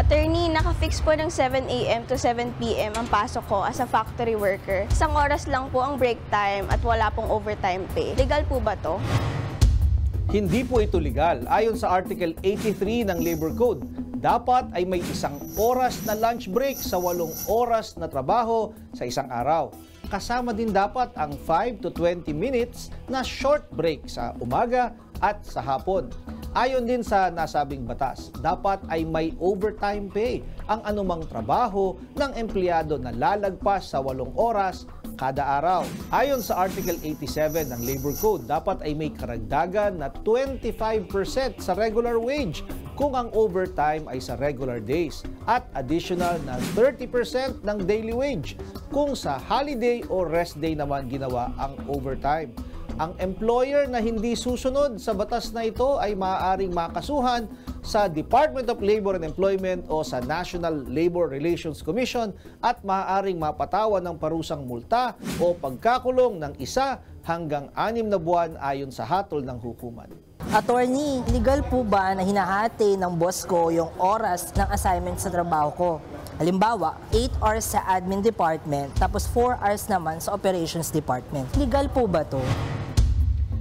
Attorney, naka-fix po ng 7 a.m. to 7 p.m. ang pasok ko as a factory worker. Isang oras lang po ang break time at wala pong overtime pay. Legal po ba to? Hindi po ito legal. Ayon sa Article 83 ng Labor Code, dapat ay may isang oras na lunch break sa 8 oras na trabaho sa isang araw. Kasama din dapat ang 5 to 20 minutes na short break sa umaga at sa hapon. Ayon din sa nasabing batas, dapat ay may overtime pay ang anumang trabaho ng empleyado na lalagpas sa 8 oras kada araw. Ayon sa Article 87 ng Labor Code, dapat ay may karagdagan na 25% sa regular wage kung ang overtime ay sa regular days at additional na 30% ng daily wage kung sa holiday o rest day naman ginawa ang overtime. Ang employer na hindi susunod sa batas na ito ay maaaring makasuhan sa Department of Labor and Employment o sa National Labor Relations Commission at maaaring mapatawan ng parusang multa o pagkakulong ng 1 hanggang 6 na buwan ayon sa hatol ng hukuman. Attorney, legal po ba na hinahati ng boss ko yung oras ng assignment sa trabaho ko? Halimbawa, 8 hours sa admin department, tapos 4 hours naman sa operations department. Legal po ba to?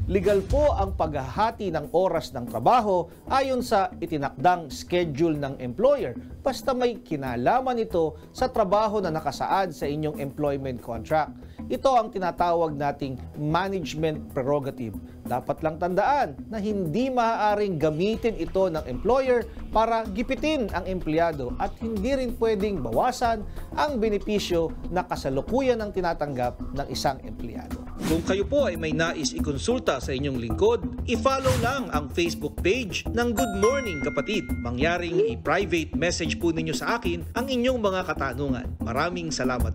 Legal po ang paghahati ng oras ng trabaho ayon sa itinakdang schedule ng employer basta may kinalaman ito sa trabaho na nakasaad sa inyong employment contract. Ito ang tinatawag nating management prerogative. Dapat lang tandaan na hindi maaaring gamitin ito ng employer para gipitin ang empleyado at hindi rin pwedeng bawasan ang benepisyo na kasalukuyan ng tinatanggap ng isang empleyado. Kung kayo po ay may nais ikonsulta sa inyong lingkod, i-follow lang ang Facebook page ng Good Morning Kapatid. Mangyaring i-private message po ninyo sa akin ang inyong mga katanungan. Maraming salamat.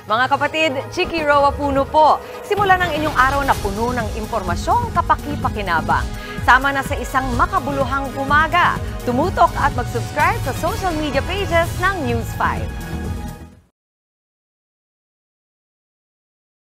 Mga kapatid, Chiki Roa Puno po. Simulan ang inyong araw na puno ng impormasyong kapaki-pakinabang. Sama na sa isang makabuluhang umaga. Tumutok at mag-subscribe sa social media pages ng News 5.